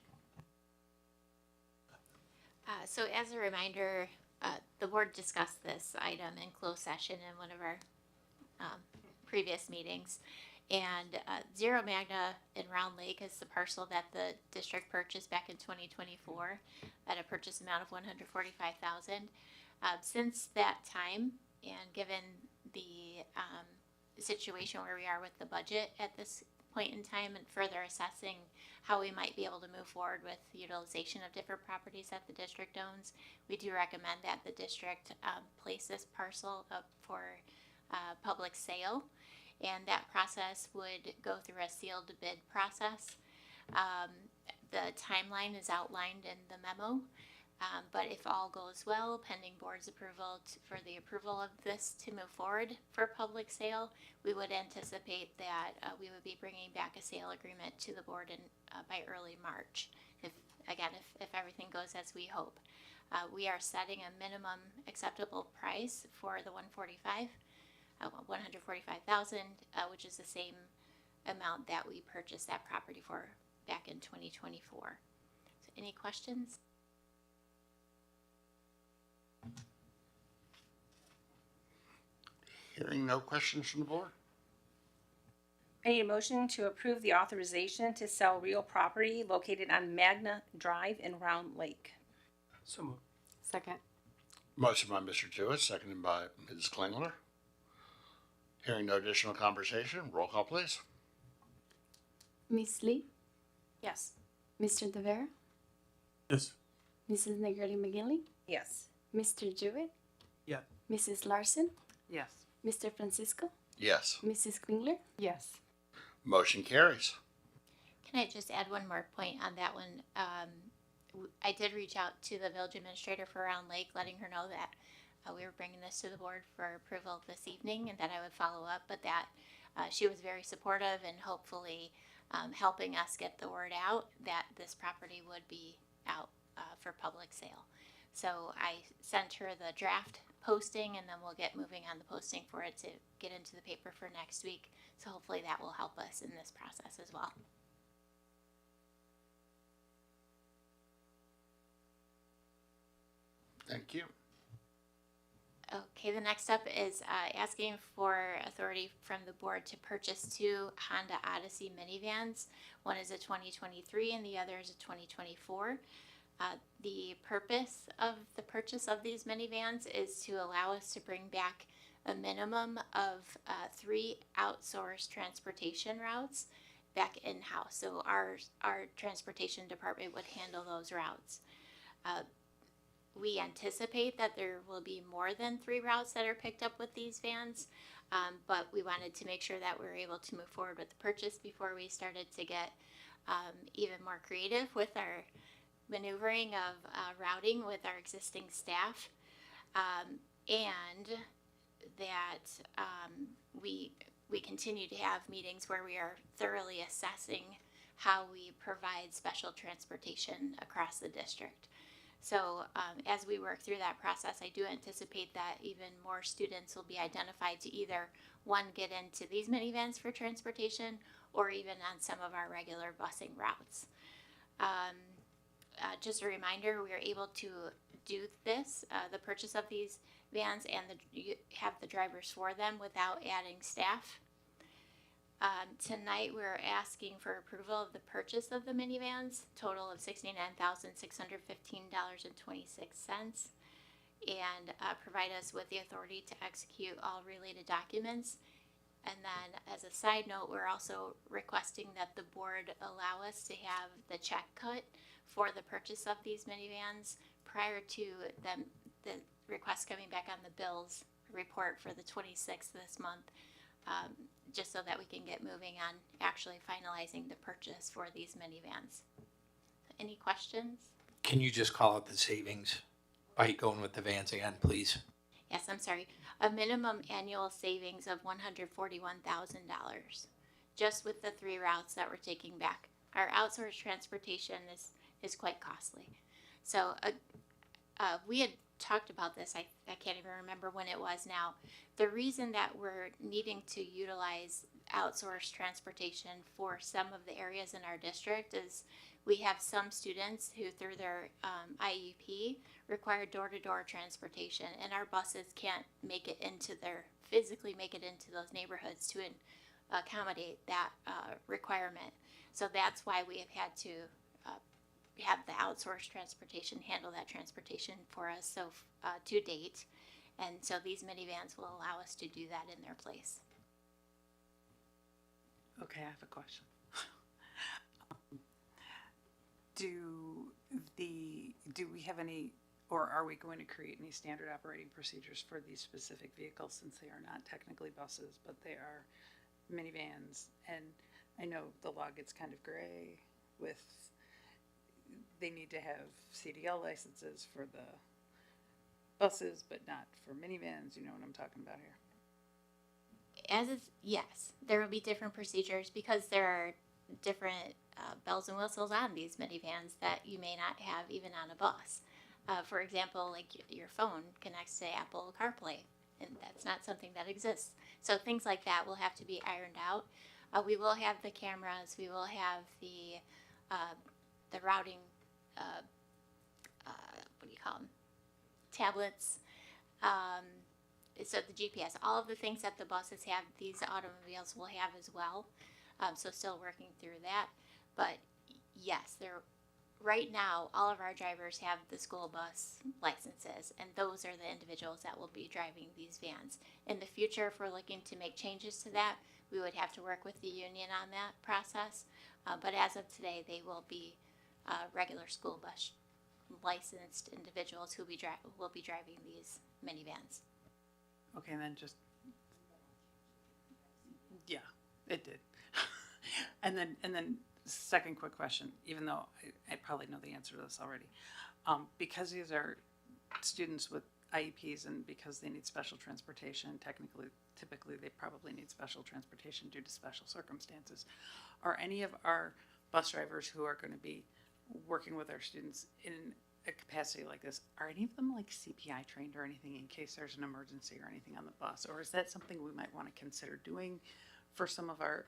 So as a reminder, the board discussed this item in closed session in one of our previous meetings. And Zero Magna in Round Lake is the parcel that the district purchased back in 2024 at a purchase amount of $145,000. Since that time, and given the situation where we are with the budget at this point in time and further assessing how we might be able to move forward with the utilization of different properties that the district owns, we do recommend that the district place this parcel up for public sale. And that process would go through a sealed bid process. The timeline is outlined in the memo. But if all goes well, pending board's approval for the approval of this to move forward for public sale, we would anticipate that we would be bringing back a sale agreement to the board by early March. If everything goes as we hope, we are setting a minimum acceptable price for the 145,000, which is the same amount that we purchased that property for back in 2024. So, any questions? Hearing no questions from the board. I need a motion to approve the authorization to sell real property located on Magna Drive in Round Lake. So moved. Second. Motion by Mr. Jewett, seconded by Ms. Klingler. Hearing no additional conversation, roll call, please. Miss Lee, Yes. Mr. De Vera, Yes. Mrs. Negretti McGinley, Yes. Mr. Jewett, Yeah. Mrs. Larson, Yes. Mr. Francisco, Yes. Mrs. Klingler. Yes. Motion carries. Can I just add one more point on that one? I did reach out to the village administrator for Round Lake, letting her know that we were bringing this to the board for approval this evening and that I would follow up, but that she was very supportive and hopefully helping us get the word out that this property would be out for public sale. So I sent her the draft posting, and then we'll get moving on the posting for it to get into the paper for next week. So hopefully that will help us in this process as well. Thank you. Okay, the next up is asking for authority from the board to purchase 2 Honda Odyssey minivans. One is a 2023 and the other is a 2024. The purpose of the purchase of these minivans is to allow us to bring back a minimum of 3 outsourced transportation routes back in-house. So our transportation department would handle those routes. We anticipate that there will be more than 3 routes that are picked up with these vans, but we wanted to make sure that we were able to move forward with the purchase before we started to get even more creative with our maneuvering of routing with our existing staff, and that we continue to have meetings where we are thoroughly assessing how we provide special transportation across the district. So as we work through that process, I do anticipate that even more students will be identified to either, one, get into these minivans for transportation, or even on some of our regular busing routes. Just a reminder, we are able to do this, the purchase of these vans, and have the drivers for them without adding staff. Tonight we're asking for approval of the purchase of the minivans, total of $69,615.26, and provide us with the authority to execute all related documents. And then as a side note, we're also requesting that the board allow us to have the check cut for the purchase of these minivans prior to the request coming back on the bills report for the 26th this month. Just so that we can get moving on actually finalizing the purchase for these minivans. Any questions? Can you just call out the savings by going with the vans again, please? Yes, I'm sorry. A minimum annual savings of $141,000 just with the 3 routes that we're taking back. Our outsourced transportation is quite costly. So we had talked about this, I can't even remember when it was now. The reason that we're needing to utilize outsourced transportation for some of the areas in our district is we have some students who through their IEP require door-to-door transportation, and our buses can't physically make it into those neighborhoods to accommodate that requirement. So that's why we have had to have the outsourced transportation handle that transportation for us to date, and so these minivans will allow us to do that in their place. Okay, I have a question. Do we have any, or are we going to create any standard operating procedures for these specific vehicles, since they are not technically buses, but they are minivans? And I know the law gets kind of gray with, they need to have CDL licenses for the buses, but not for minivans. You know what I'm talking about here? Yes, there will be different procedures because there are different bells and whistles on these minivans that you may not have even on a bus. For example, like your phone connects to Apple CarPlay, and that's not something that exists. So things like that will have to be ironed out. We will have the cameras. We will have the routing. What do you call them? Tablets. So the GPS, all of the things that the buses have, these automobiles will have as well. So still working through that. But yes, right now, all of our drivers have the school bus licenses, and those are the individuals that will be driving these vans. In the future, if we're looking to make changes to that, we would have to work with the union on that process. But as of today, they will be regular school bus licensed individuals who will be driving these minivans. Okay, and then just, yeah, it did. and then second quick question, even though I probably know the answer to this already. Because these are students with IEPs and because they need special transportation, typically they probably need special transportation due to special circumstances. Are any of our bus drivers who are going to be working with our students in a capacity like this, are any of them like CPI trained or anything in case there's an emergency or anything on the bus? Or is that something we might want to consider doing for some of our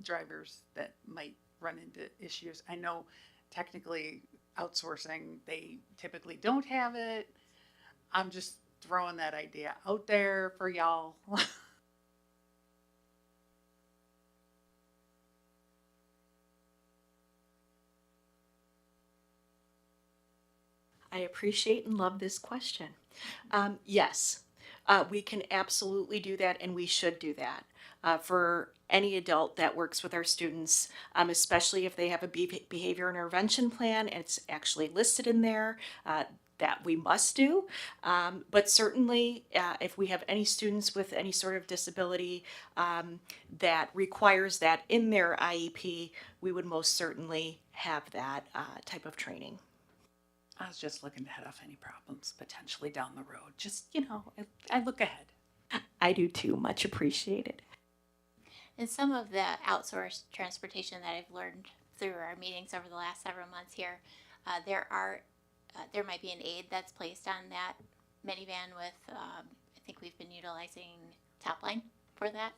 drivers that might run into issues? I know technically outsourcing, they typically don't have it. I'm just throwing that idea out there for y'all. I appreciate and love this question. Yes, we can absolutely do that, and we should do that for any adult that works with our students, especially if they have a behavior intervention plan and it's actually listed in there. That we must do. But certainly, if we have any students with any sort of disability that requires that in their IEP, we would most certainly have that type of training. I was just looking to head off any problems potentially down the road. Just, you know, I look ahead. I do too. Much appreciated. And some of the outsourced transportation that I've learned through our meetings over the last several months here, there might be an aid that's placed on that minivan with, I think we've been utilizing Topline for that.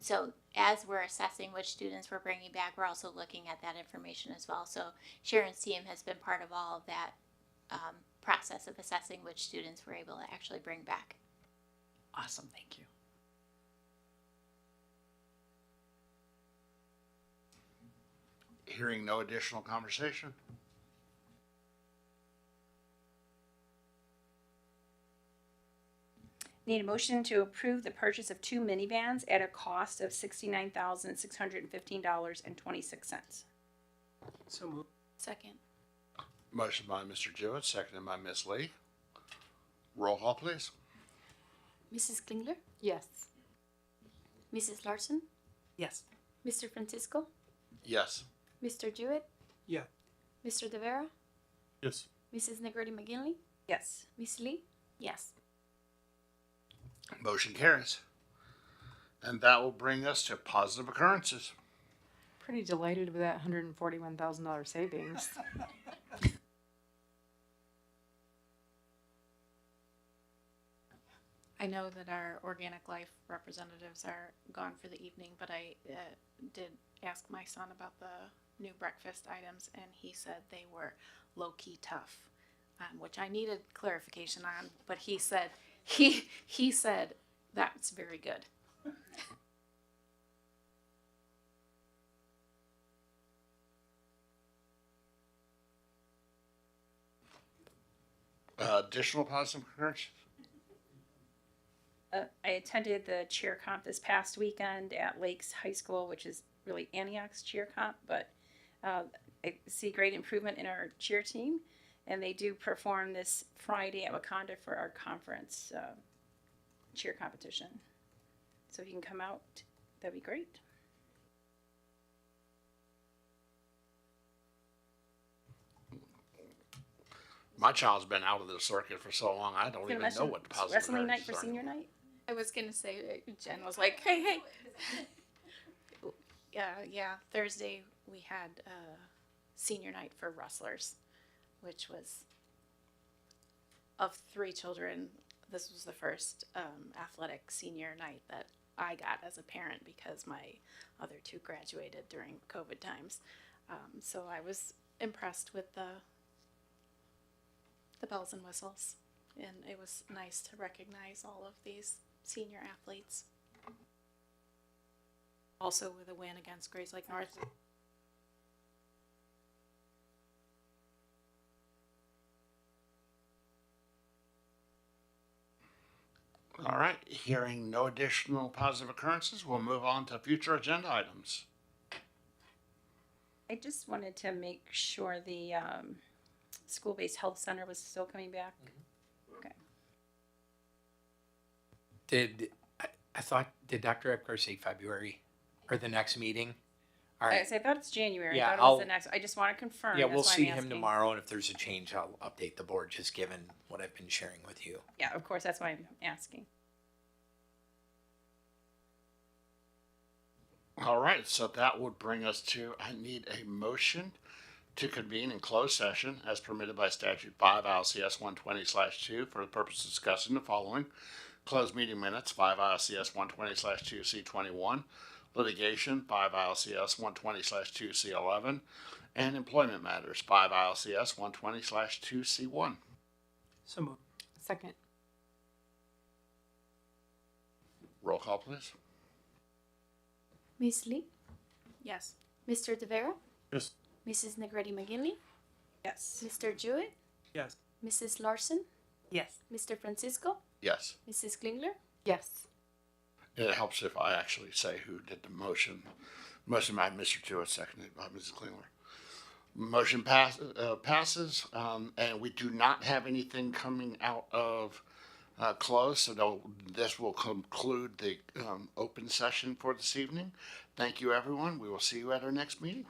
So as we're assessing which students we're bringing back, we're also looking at that information as well. So Sharon's team has been part of all of that process of assessing which students we're able to actually bring back. Awesome, thank you. Hearing no additional conversation. Need a motion to approve the purchase of 2 minivans at a cost of $69,615.26. So moved. Second. Motion by Mr. Jewett, seconded by Ms. Lee. Roll call, please. Mrs. Klingler, Yes. Mrs. Larson, Yes. Mr. Francisco, Yes. Mr. Jewett, Yeah. Mr. De Vera, Yes. Mrs. Negrete McGinley, Yes. Miss Lee. Yes. Motion carries. And that will bring us to positive occurrences. Pretty delighted with that $141,000 savings. I know that our Organic Life representatives are gone for the evening, but I did ask my son about the new breakfast items, and he said they were low-key tough, which I needed clarification on. But he said he said that's very good. Additional positive occurrences? I attended the cheer comp this past weekend at Lakes High School, which is really Antioch's cheer comp, but I see great improvement in our cheer team, and they do perform this Friday at Wakanda for our conference cheer competition. So if you can come out, that'd be great. My child's been out of the circuit for so long, I don't even know what the positive Wrestling night occurrences for are senior anymore. night. I was gonna say, Jen was like, hey. Yeah. Thursday we had senior night for wrestlers, which was of 3 children. This was the first athletic senior night that I got as a parent because my other 2 graduated during COVID times. So I was impressed with the bells and whistles, and it was nice to recognize all of these senior athletes. Also with a win against Grays Lake North. All right, hearing no additional positive occurrences, we'll move on to future agenda items. I just wanted to make sure the school-based health center was still coming back. Okay. Did Dr. Epgar say February or the next meeting? All right. I thought it's January. Yeah, I thought it was I'll- the next. I just want to confirm. Yeah, That's we'll why I'm see him asking. tomorrow, and if there's a change, I'll update the board, just given what I've been sharing with you. Yeah, of course. That's why I'm asking. All right, so that would bring us to, I need a motion to convene in closed session as permitted by statute 5 ILCS 120/2 for the purpose of discussing the following: closed meeting minutes 5 ILCS 120/2 C21, litigation 5 ILCS 120/2 C11, And employment matters, 5 ILCS 120/2C1. So moved. Second. Roll call, please. Ms. Lee, Yes. Mr. De Vera, Yes. Mrs. Negretti McGinley, Yes. Mr. Jewett, Yes. Mrs. Larson, Yes. Mr. Francisco, Yes. Mrs. Klingler. Yes. It helps if I actually say who did the motion. Motion by Mr. Jewett, seconded by Mrs. Klingler. Motion passes, and we do not have anything coming out of close, so this will conclude the open session for this evening. Thank you, everyone. We will see you at our next meeting.